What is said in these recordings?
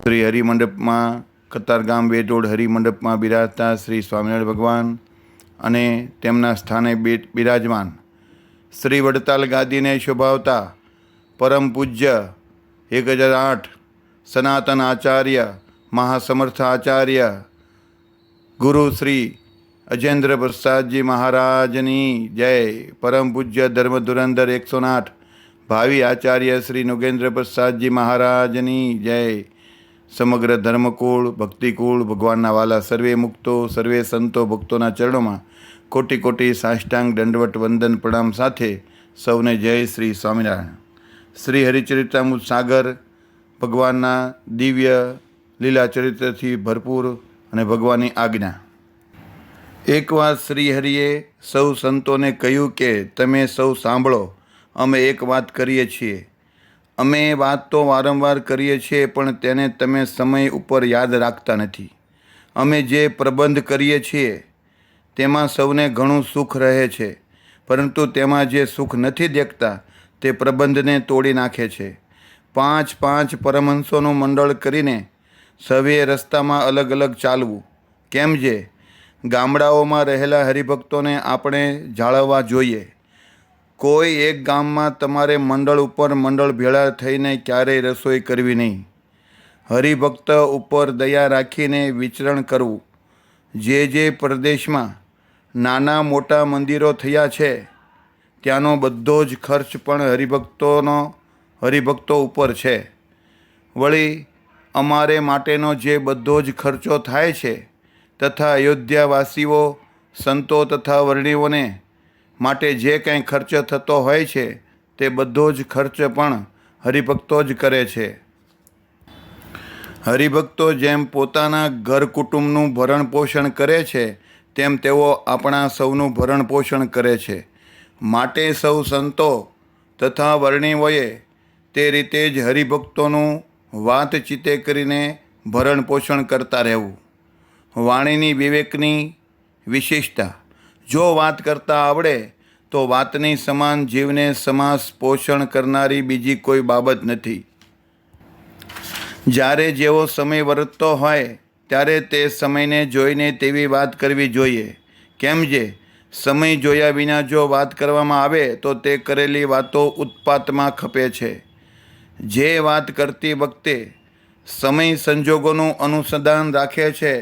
શ્રી હરિમંડપમાં કતારગામ વેટોડ હરિમંડપમાં બિરાજતા શ્રી સ્વામિનારાયણ ભગવાન અને તેમના સ્થાને બિરાજમાન શ્રી વડતાલ ગાદીને શોભાવતા પરમ પૂજ્ય 1008 સનાતન આચાર્ય મહાસમર્થ આચાર્ય ગુરુ શ્રી અજેન્દ્ર પ્રસાદજી મહારાજની જય। પરમ પૂજ્ય ધર્મ ધુરંધર 108 ભાવિ આચાર્ય શ્રી નોગેન્દ્ર પ્રસાદજી મહારાજની જય। સમગ્ર ધર્મકુળ ભક્તિકુળ ભગવાનના વાલા સર્વે મુક્તો સર્વે સંતો ભક્તોના ચરણોમાં કોટી કોટી સાષ્ટાંગ દંડવટ વંદન પ્રણામ સાથે સૌને જય શ્રી સ્વામિનારાયણ। શ્રી હરિચરિતામૃત સાગર ભગવાનના દિવ્ય લીલા ચરિત્રથી ભરપૂર અને ભગવાનની આજ્ઞા। એકવાર શ્રી હરિએ સૌ સંતોને કહ્યું કે તમે સૌ સાંભળો, અમે એક વાત કરીએ છીએ। અમે વાત તો વારંવાર કરીએ છીએ પણ તેને તમે સમય ઉપર યાદ રાખતા નથી। અમે જે પ્રબંધ કરીએ છીએ તેમાં સૌને ઘણું સુખ રહે છે, પરંતુ તેમાં જે સુખ નથી દેખતા તે પ્રબંધને તોડી નાખે છે। 5 પરમહંસોનું મંડળ કરીને સવે રસ્તામાં અલગ અલગ ચાલવું, કેમ જે ગામડાઓમાં રહેલા હરિભક્તોને આપણે જાળવવા જોઈએ। કોઈ એક ગામમાં તમારે મંડળ ઉપર મંડળ ભેળા થઈને ક્યારેય રસોઈ કરવી નહીં। હરિભક્ત ઉપર દયા રાખીને વિચરણ કરવું। જે પ્રદેશમાં નાના મોટા મંદિરો થયા છે ત્યાંનો બધો જ ખર્ચ પણ હરિભક્તો ઉપર છે। વળી અમારે માટેનો જે બધો જ ખર્ચો થાય છે તથા અયોધ્યાવાસીઓ સંતો તથા વર્ણિઓને માટે જે કંઈ ખર્ચ થતો હોય છે તે બધો જ ખર્ચ પણ હરિભક્તો જ કરે છે। હરિભક્તો જેમ પોતાના ઘર કુટુંબનું ભરણ પોષણ કરે છે તેમ તેઓ આપણા સૌનું ભરણ પોષણ કરે છે। માટે સૌ સંતો તથા વર્ણિઓએ તે રીતે જ હરિભક્તોનું વાતચીતે કરીને ભરણ પોષણ કરતા રહેવું। વાણીની વિવેકની વિશેષતા। જો વાત કરતા આવડે તો વાતની સમાન જીવને સમાસ પોષણ કરનારી બીજી કોઈ બાબત નથી। જ્યારે જેવો સમય વર્તતો હોય ત્યારે તે સમયને જોઈને તેવી વાત કરવી જોઈએ। કેમ જે સમય જોયા વિના જો વાત કરવામાં આવે તો તે કરેલી વાતો ઉત્પાતમાં ખપે છે। જે વાત કરતી વખતે સમય સંજોગોનું અનુસંધાન રાખે છે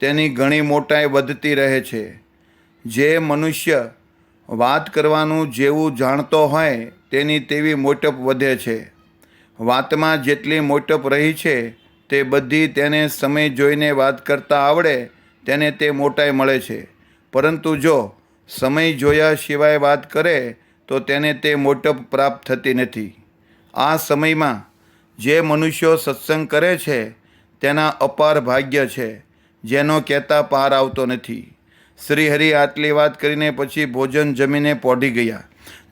તેની ઘણી મોટાઈ વધતી રહે છે। જે મનુષ્ય વાત કરવાનું જેવું જાણતો હોય તેની તેવી મોટપ વધે છે। વાતમાં જેટલી મોટપ રહી છે તે બધી તેને સમય જોઈને વાત કરતા આવડે તેને તે મોટાઈ મળે છે, પરંતુ જો સમય જોયા સિવાય વાત કરે તો તેને તે મોટપ પ્રાપ્ત થતી નથી। આ સમયમાં જે મનુષ્યો સત્સંગ કરે છે તેના અપાર ભાગ્ય છે, જેનો કહેતા પાર આવતો નથી। શ્રી હરિ આટલી વાત કરીને પછી ભોજન જમીને પોઢી ગયા।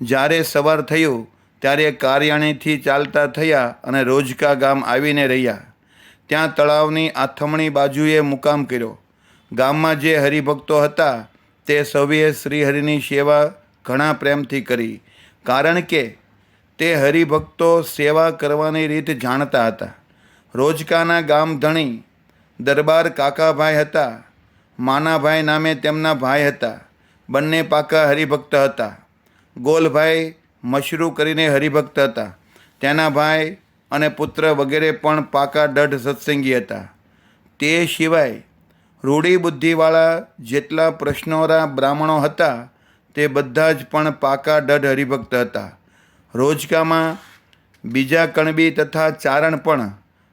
જ્યારે સવાર થયું ત્યારે કાર્યાણીથી ચાલતા થયા અને રોજકા ગામ આવીને રહ્યા। ત્યાં તળાવની આથમણી બાજુએ મુકામ કર્યો। ગામમાં જે હરિભક્તો હતા તે સૌએ શ્રીહરિની સેવા ઘણા પ્રેમથી કરી, કારણ કે તે હરિભક્તો સેવા કરવાની રીત જાણતા હતા। રોજકાના ગામ ધણી દરબાર કાકાભાઈ હતા। માનાભાઈ નામે તેમના ભાઈ હતા। બંને પાકા હરિભક્ત હતા। ગોલભાઈ મશરૂ કરીને હરિભક્ત હતા। તેના ભાઈ અને પુત્ર વગેરે પણ પાકા દઢ સત્સંગી હતા। તે સિવાય રૂઢી બુદ્ધિવાળા જેટલા પ્રશ્નોરા બ્રાહ્મણો હતા તે બધા જ પણ પાકા દઢ હરિભક્ત હતા। રોજકામાં બીજા કણબી તથા ચારણ પણ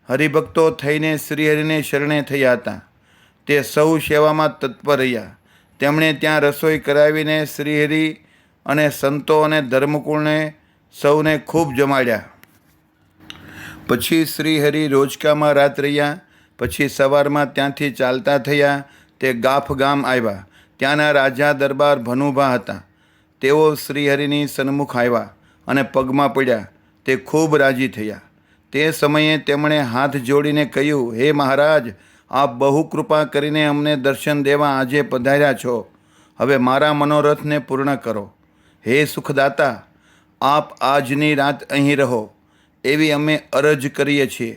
હરિભક્તો થઈને શ્રીહરિને શરણે થયા હતા। તે સૌ સેવામાં તત્પર રહ્યા। તેમણે ત્યાં રસોઈ કરાવીને શ્રીહરિ અને સંતો અને ધર્મકુળને સૌને ખૂબ જમાડ્યા। પછી શ્રીહરિ રોજકામાં રાત રહ્યા। પછી સવારમાં ત્યાંથી ચાલતા થયા તે ગાફ ગામ આવ્યા। ત્યાંના રાજા દરબાર ભનુભા હતા। તેઓ શ્રીહરિની સન્મુખ આવ્યા અને પગમાં પડ્યા। તે ખૂબ રાજી થયા। તે સમયે તેમણે હાથ જોડીને કહ્યું, હે મહારાજ, આપ બહુ કૃપા કરીને અમને દર્શન દેવા આજે પધાર્યા છો। હવે મારા મનોરથને પૂર્ણ કરો। હે સુખદાતા, આપ આજની રાત અહીં રહો એવી અમે અરજ કરીએ છીએ।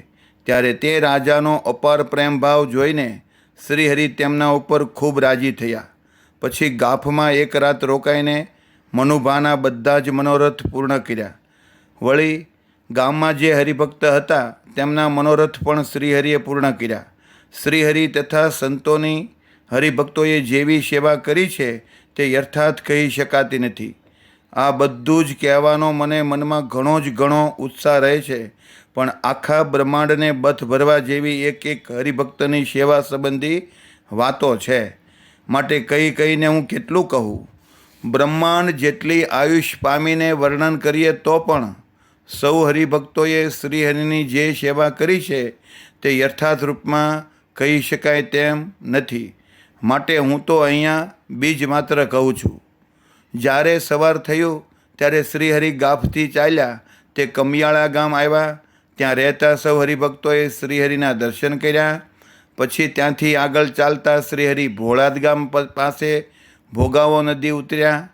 ત્યારે તે રાજાનો અપાર પ્રેમ ભાવ જોઈને શ્રીહરિ તેમના ઉપર ખૂબ રાજી થયા. પછી ગાફમાં એક રાત રોકાઈને મનુભાના બધા જ મનોરથ પૂર્ણ કર્યા. વળી ગામમાં જે હરિભક્ત હતા તેમના મનોરથ પણ શ્રીહરિએ પૂર્ણ કર્યા. શ્રીહરિ તથા સંતોની હરિભક્તોએ જેવી સેવા કરી છે તે યથાર્થ કહી શકાતી નથી. આ બધું જ કહેવાનો મને મનમાં ઘણો ઉત્સાહ રહે છે, પણ આખા બ્રહ્માંડને બથ ભરવા જેવી એક હરિભક્તની સેવા સંબંધી વાતો છે. માટે કહીને હું કેટલું કહું. બ્રહ્માંડ જેટલી આયુષ પામીને વર્ણન કરીએ તો પણ સૌ હરિભક્તોએ શ્રીહરિની જે સેવા કરી છે તે યથાર્થ રૂપમાં કહી શકાય તેમ નથી. માટે હું તો અહીંયા બીજ માત્ર કહું છું. જ્યારે સવાર થયું ત્યારે શ્રીહરિ ગાફથી ચાલ્યા તે કમિયાળા ગામ આવ્યા. ત્યાં રહેતા સૌ હરિભક્તોએ શ્રીહરિના દર્શન કર્યા. પછી ત્યાંથી આગળ ચાલતા શ્રીહરિ ભોળાદ ગામ પાસે ભોગાવો નદી ઉતર્યા.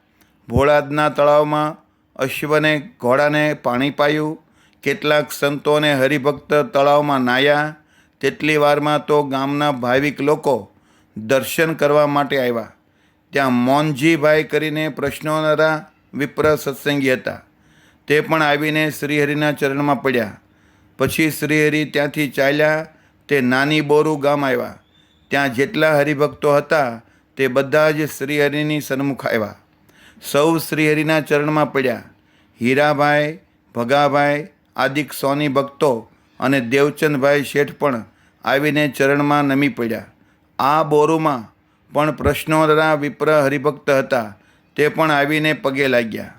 ભોળાદના તળાવમાં અશ્વને ઘોડાને પાણી પાયું. કેટલાક સંતો અને હરિભક્ત તળાવમાં નાહ્યા. તેટલી વારમાં તો ગામના ભાવિક લોકો દર્શન કરવા માટે આવ્યા. ત્યાં મોનજીભાઈ કરીને પ્રશ્નોનરા વિપ્ર સત્સંગી હતા. તે પણ આવીને શ્રીહરિના ચરણમાં પડ્યા. પછી શ્રીહરિ ત્યાંથી ચાલ્યા તે નાની બોરુ ગામ આવ્યા. ત્યાં જેટલા હરિભક્તો હતા તે બધા જ શ્રીહરિની સન્મુખ આવ્યા. સૌ શ્રીહરિના ચરણમાં પડ્યા. હીરાભાઈ, ભગાભાઈ આદિક સોની ભક્તો અને દેવચંદભાઈ શેઠ પણ આવીને ચરણમાં નમી પડ્યા. આ બોરુમાં પણ પ્રશ્નોનરા વિપ્ર હરિભક્ત હતા. તે પણ આવીને પગે લાગ્યા.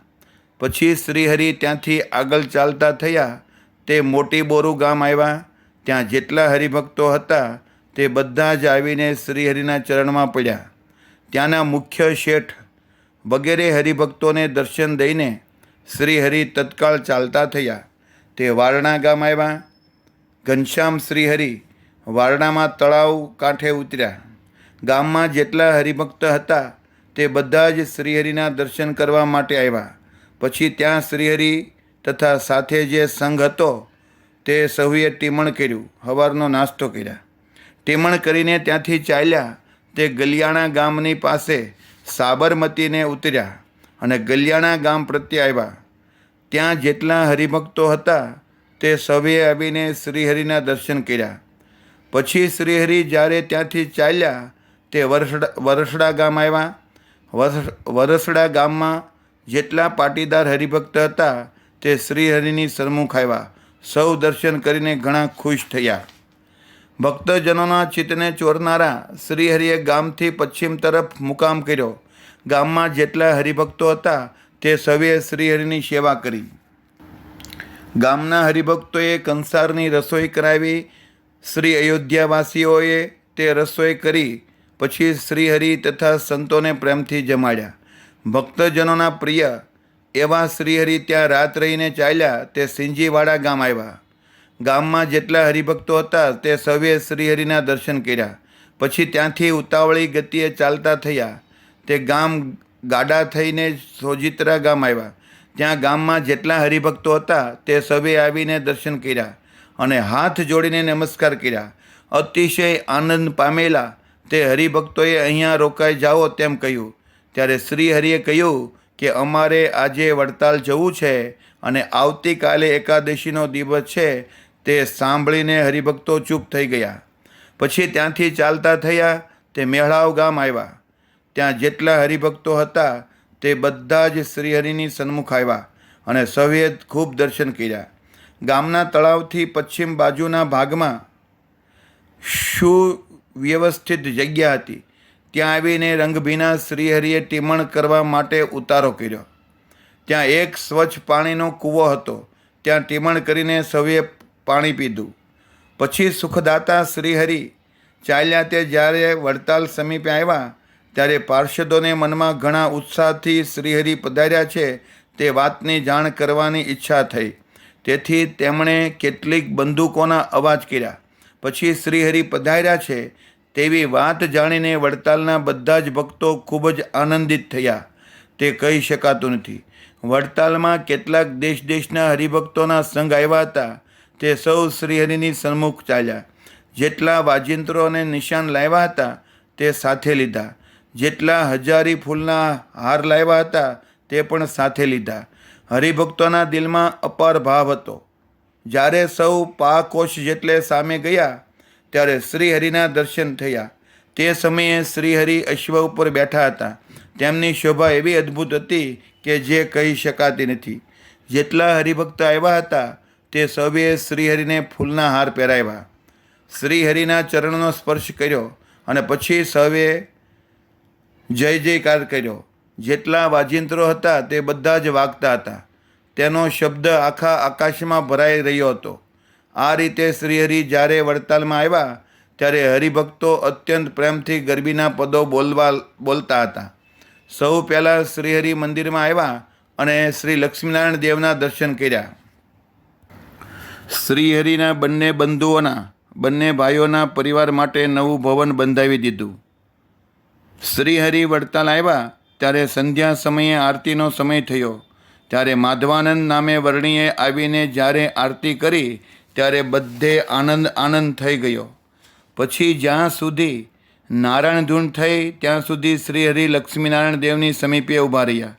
પછી શ્રીહરિ ત્યાંથી આગળ ચાલતા થયા તે મોટી બોરુ ગામ આવ્યા. ત્યાં જેટલા હરિભક્તો હતા તે બધા જ આવીને શ્રીહરિના ચરણમાં પડ્યા. ત્યાંના મુખ્ય શેઠ વગેરે હરિભક્તોને દર્શન દઈને શ્રીહરિ તત્કાળ ચાલતા થયા તે વારણા ગામ આવ્યા. ઘનશ્યામ શ્રીહરિ વારણામાં તળાવ કાંઠે ઉતર્યા. ગામમાં જેટલા હરિભક્ત હતા તે બધા જ શ્રીહરિના દર્શન કરવા માટે આવ્યા. પછી ત્યાં શ્રીહરિ તથા સાથે જે સંઘ હતો તે સહુએ ટીમણ કર્યું, સવારનો નાસ્તો કર્યા. ટીમણ કરીને ત્યાંથી ચાલ્યા તે ગલિયાણા ગામની પાસે સાબરમતીને ઉતર્યા અને ગલિયાણા ગામ પ્રત્યે આવ્યા. ત્યાં જેટલા હરિભક્તો હતા તે સૌએ આવીને શ્રીહરિના દર્શન કર્યા. પછી શ્રીહરિ જ્યારે ત્યાંથી ચાલ્યા તે વરસડા ગામ આવ્યા. વરસડા ગામમાં જેટલા પાટીદાર હરિભક્ત હતા તે શ્રીહરિની સન્મુખ આવ્યા. સૌ દર્શન કરીને ઘણા ખુશ થયા. ભક્તજનોના ચિત્તને ચોરનારા શ્રીહરિએ ગામથી પશ્ચિમ તરફ મુકામ કર્યો. ગામમાં જેટલા હરિભક્તો હતા તે સૌએ શ્રીહરિની સેવા કરી. ગામના હરિભક્તોએ કંસારની રસોઈ કરાવી. શ્રી અયોધ્યાવાસીઓએ તે રસોઈ કરી. પછી શ્રીહરિ તથા સંતોને પ્રેમથી જમાડ્યા. ભક્તજનોના પ્રિય એવા શ્રીહરિ ત્યાં રાત રહીને ચાલ્યા તે સિંજીવાડા ગામ આવ્યા. ગામમાં જેટલા હરિભક્તો હતા તે સૌએ શ્રીહરિના દર્શન કર્યા. પછી ત્યાંથી ઉતાવળી ગતિએ ચાલતા થયા તે ગામ ગાડા થઈને સોજિત્રા ગામ આવ્યા. ત્યાં ગામમાં જેટલા હરિભક્તો હતા તે સૌએ આવીને દર્શન કર્યા અને હાથ જોડીને નમસ્કાર કર્યા. અતિશય આનંદ પામેલા તે હરિભક્તોએ અહીંયા રોકાઈ જાઓ તેમ કહ્યું. ત્યારે શ્રીહરિએ કહ્યું કે અમારે આજે વડતાલ જવું છે અને આવતીકાલે એકાદશીનો દિવસ છે. તે સાંભળીને હરિભક્તો ચૂપ થઈ ગયા. પછી ત્યાંથી ચાલતા થયા તે મેળાવ ગામ આવ્યા. ત્યાં જેટલા હરિભક્તો હતા તે બધા જ શ્રીહરિની સન્મુખ આવ્યા અને સૌએ ખૂબ દર્શન કર્યા. ગામના તળાવથી પશ્ચિમ બાજુના ભાગમાં સુવ્યવસ્થિત જગ્યા હતી. ત્યાં આવીને રંગભીના શ્રીહરિએ ટીમણ કરવા માટે ઉતારો કર્યો. ત્યાં એક સ્વચ્છ પાણીનો કૂવો હતો. ત્યાં ટીમણ કરીને સૌએ પાણી પીધું. પછી સુખદાતા શ્રીહરિ ચાલ્યા તે જ્યારે વડતાલ સમીપે આવ્યા ત્યારે પાર્ષદોને મનમાં ઘણા ઉત્સાહથી શ્રીહરિ પધાર્યા છે તે વાતની જાણ કરવાની ઈચ્છા થઈ. તેથી તેમણે કેટલીક બંદૂકોના અવાજ કર્યા. પછી શ્રીહરિ પધાર્યા છે તેવી વાત જાણીને વડતાલના બધા જ ભક્તો ખૂબ જ આનંદિત થયા. તે કહી શકાતું નથી. વડતાલમાં કેટલાક દેશના હરિભક્તોના સંઘ આવ્યા હતા. તે સૌ શ્રીહરિની સન્મુખ ચાલ્યા. જેટલા વાજિંત્રો અને નિશાન લાવ્યા હતા તે સાથે લીધા. જેટલા હજારી ફૂલના હાર લાવ્યા હતા તે પણ સાથે લીધા. હરિભક્તોના દિલમાં અપાર ભાવ હતો. જ્યારે સૌ પાકોશ જેટલે સામે ગયા ત્યારે શ્રીહરિના દર્શન થયા. તે સમયે શ્રીહરિ અશ્વ ઉપર બેઠા હતા. તેમની શોભા એવી અદ્ભુત હતી કે જે કહી શકાતી નથી. જેટલા હરિભક્ત આવ્યા હતા તે સૌએ શ્રીહરિને ફૂલના હાર પહેરાવ્યા, શ્રીહરિના ચરણનો સ્પર્શ કર્યો અને પછી સૌએ જય જયકાર કર્યો. જેટલા વાજિંત્રો હતા તે બધા જ વાગતા હતા. તેનો શબ્દ આખા આકાશમાં ભરાઈ રહ્યો હતો. આ રીતે શ્રીહરિ જ્યારે વડતાલમાં આવ્યા ત્યારે હરિભક્તો અત્યંત પ્રેમથી ગરબીના પદો બોલતા હતા. સૌ પહેલાં શ્રીહરિ મંદિરમાં આવ્યા અને શ્રી લક્ષ્મીનારાયણ દેવના દર્શન કર્યા. શ્રીહરિના બંને બંધુઓના બંને ભાઈઓના પરિવાર માટે નવું ભવન બંધાવી દીધું. શ્રીહરિ વડતાલ આવ્યા ત્યારે સંધ્યા સમયે આરતીનો સમય થયો. ત્યારે માધવાનંદ નામે વર્ણીએ આવીને જ્યારે આરતી કરી ત્યારે બધે આનંદ આનંદ થઈ ગયો. પછી જ્યાં સુધી નારાયણ ધૂન થઈ ત્યાં સુધી શ્રીહરિ લક્ષ્મીનારાયણ દેવની સમીપે ઊભા રહ્યા.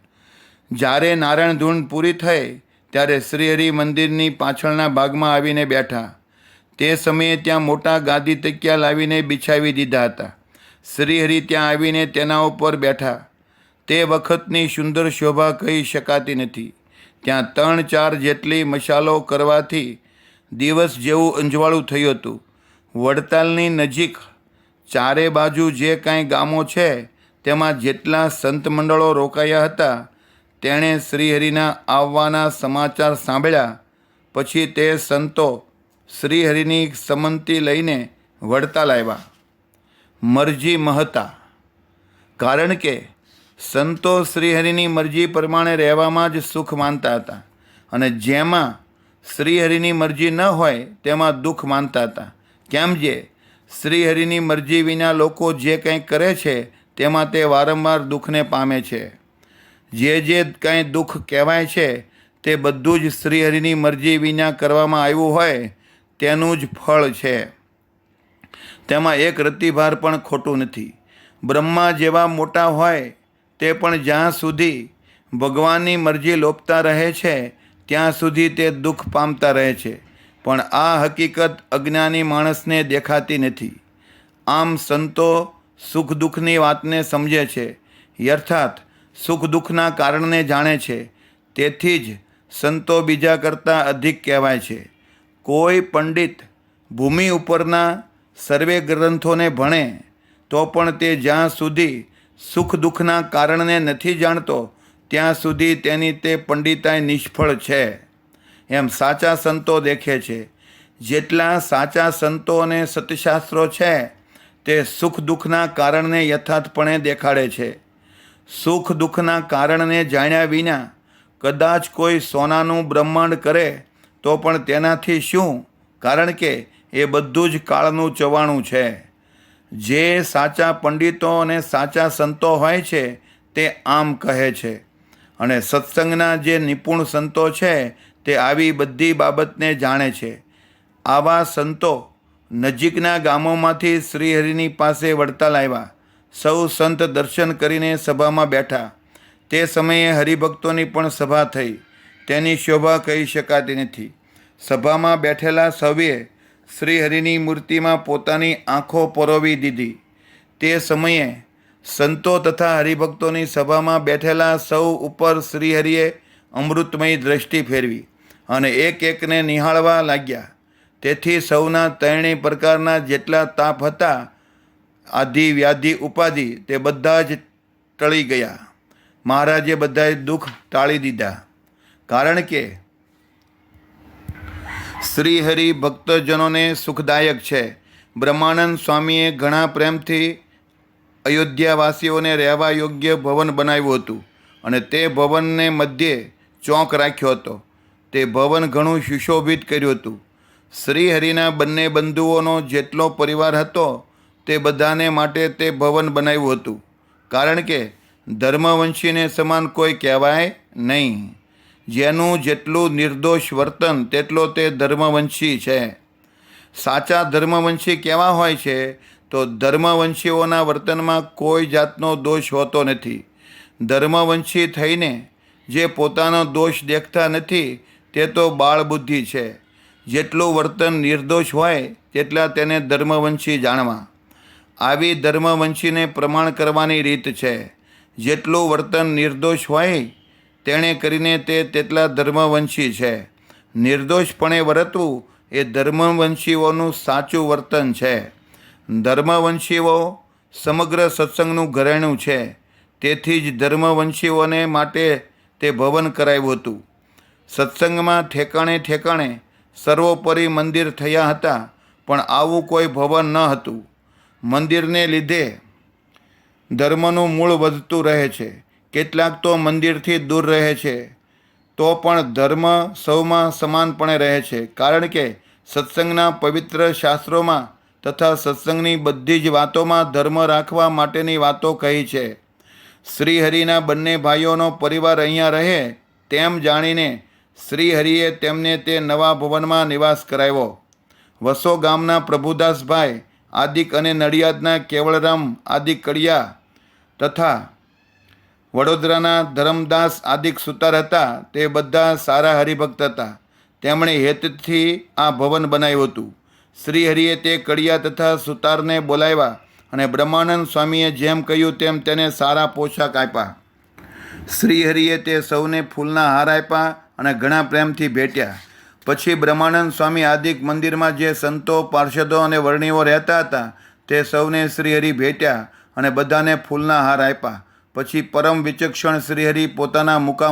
જ્યારે નારાયણ ધૂન પૂરી થઈ ત્યારે શ્રીહરિ મંદિરની પાછળના ભાગમાં આવીને બેઠા. તે સમયે ત્યાં મોટા ગાદી તકિયા લાવીને બિછાવી દીધા હતા. શ્રીહરિ ત્યાં આવીને તેના ઉપર બેઠા. તે વખતની સુંદર શોભા કહી શકાતી નથી. ત્યાં 3-4 જેટલી મશાલો કરવાથી દિવસ જેવું અંજવાળું થયું હતું. વડતાલની નજીક ચારે બાજુ જે કાંઈ ગામો છે તેમાં જેટલા સંત મંડળો રોકાયા હતા તેણે શ્રીહરિના આવવાના સમાચાર સાંભળ્યા. પછી તે સંતો શ્રીહરિની સંમતિ લઈને વડતાલ આવ્યા. મરજી મહતા, કારણ કે સંતો શ્રીહરિની મરજી પ્રમાણે રહેવામાં જ સુખ માનતા હતા અને જેમાં શ્રીહરિની મરજી ન હોય તેમાં દુઃખ માનતા હતા. કેમ જે શ્રીહરિની મરજી વિના લોકો જે કંઈ કરે છે તેમાં તે વારંવાર દુઃખને પામે છે. જે કંઈ દુઃખ કહેવાય છે તે બધું જ શ્રીહરિની મરજી વિના કરવામાં આવ્યું હોય તેનું જ ફળ છે. તેમાં એક રતિભાર પણ ખોટું નથી. બ્રહ્મા જેવા મોટા હોય તે પણ જ્યાં સુધી ભગવાનની મરજી લોપતા રહે છે ત્યાં સુધી તે દુઃખ પામતા રહે છે. પણ આ હકીકત અજ્ઞાની માણસને દેખાતી નથી. આમ સંતો સુખ દુઃખની વાતને સમજે છે, અર્થાત સુખ દુઃખના કારણને જાણે છે. તેથી જ સંતો બીજા કરતાં અધિક કહેવાય છે. કોઈ પંડિત ભૂમિ ઉપરના સર્વે ગ્રંથોને ભણે તો પણ તે જ્યાં સુધી સુખ દુઃખના કારણને નથી જાણતો ત્યાં સુધી તેની તે પંડિતાઈ નિષ્ફળ છે. એમ સાચા સંતો દેખે છે. જેટલા સાચા સંતો અને સત્શાસ્ત્રો છે તે સુખ દુઃખના કારણને યથાર્થપણે દેખાડે છે. સુખ દુઃખના કારણને જાણ્યા વિના કદાચ કોઈ સોનાનું બ્રહ્માંડ કરે તો પણ તેનાથી શું? કારણ કે એ બધું જ કાળનું ચવાણું છે. જે સાચા પંડિતો અને સાચા સંતો હોય છે તે આમ કહે છે અને સત્સંગના જે નિપુણ સંતો છે તે આવી બધી બાબતને જાણે છે. આવા સંતો નજીકના ગામોમાંથી શ્રીહરિની પાસે વડતાલ આવ્યા. સૌ સંત દર્શન કરીને સભામાં બેઠા. તે સમયે હરિભક્તોની પણ સભા થઈ. તેની શોભા કહી શકાતી નથી. સભામાં બેઠેલા સૌએ શ્રીહરિની મૂર્તિમાં પોતાની આંખો પરોવી દીધી. તે સમયે સંતો તથા હરિભક્તોની સભામાં બેઠેલા સૌ ઉપર શ્રીહરિએ અમૃતમય દ્રષ્ટિ ફેરવી અને એક એકને નિહાળવા લાગ્યા. તેથી સૌના 3 પ્રકારના જેટલા તાપ હતા, આધિ વ્યાધિ ઉપાધિ, તે બધા જ ટળી ગયા. મહારાજે બધાએ દુઃખ ટાળી દીધા. કારણ કે શ્રીહરિ ભક્તજનોને સુખદાયક છે. બ્રહ્માનંદ સ્વામીએ ઘણા પ્રેમથી અયોધ્યાવાસીઓને રહેવા યોગ્ય ભવન બનાવ્યું હતું અને તે ભવનને મધ્યે ચોક રાખ્યો હતો. તે ભવન ઘણું સુશોભિત કર્યું હતું. શ્રીહરિના બંને બંધુઓનો જેટલો પરિવાર હતો તે બધાને માટે તે ભવન બનાવ્યું હતું. કારણ કે ધર્મવંશીને સમાન કોઈ કહેવાય નહીં. જેનું જેટલું નિર્દોષ વર્તન તેટલો તે ધર્મવંશી છે. સાચા ધર્મવંશી કેવા હોય છે? તો ધર્મવંશીઓના વર્તનમાં કોઈ જાતનો દોષ હોતો નથી. ધર્મવંશી થઈને જે પોતાનો દોષ દેખતા નથી તે તો બાળબુદ્ધિ છે. જેટલું વર્તન નિર્દોષ હોય તેટલા તેને ધર્મવંશી જાણવા. આવી ધર્મવંશીને પ્રમાણ કરવાની રીત છે. જેટલું વર્તન નિર્દોષ હોય તેણે કરીને તે તેટલા ધર્મવંશી છે. નિર્દોષપણે વર્તવું એ ધર્મવંશીઓનું સાચું વર્તન છે. ધર્મવંશીઓ સમગ્ર સત્સંગનું ઘરેણું છે. તેથી જ ધર્મવંશીઓને માટે તે ભવન કરાવ્યું હતું. સત્સંગમાં ઠેકાણે ઠેકાણે સર્વોપરી મંદિર થયા હતા, પણ આવું કોઈ ભવન ન હતું. મંદિરને લીધે ધર્મનું મૂળ વધતું રહે છે. કેટલાક તો મંદિરથી દૂર રહે છે તો પણ ધર્મ સૌમાં સમાનપણે રહે છે. કારણ કે સત્સંગના પવિત્ર શાસ્ત્રોમાં તથા સત્સંગની બધી જ વાતોમાં ધર્મ રાખવા માટેની વાતો કહી છે. શ્રીહરિના બંને ભાઈઓનો પરિવાર અહીંયા રહે તેમ જાણીને શ્રીહરિએ તેમને તે નવા ભવનમાં નિવાસ કરાવ્યો. વસો ગામના પ્રભુદાસભાઈ આદિક અને નડિયાદના કેવળરામ આદિક કડિયા તથા વડોદરાના ધરમદાસ આદિક સુતાર હતા. તે બધા સારા હરિભક્ત હતા. તેમણે હેતથી આ ભવન બનાવ્યું હતું. શ્રીહરિએ તે કડિયા તથા સુતારને બોલાવ્યા અને બ્રહ્માનંદ સ્વામીએ જેમ કહ્યું તેમ તેને સારા પોશાક આપ્યા. શ્રીહરિએ તે સૌને ફૂલના હાર આપ્યા અને ઘણા પ્રેમથી ભેટ્યા. પછી બ્રહ્માનંદ સ્વામી આદિક મંદિરમાં જે સંતો, પાર્ષદો અને વર્ણીઓ રહેતા હતા તે સૌને શ્રીહરિ ભેટ્યા અને બધાને ફૂલના હાર આપ્યા. પછી પરમ વિચક્ષણ શ્રીહરિ પોતાના મુકામ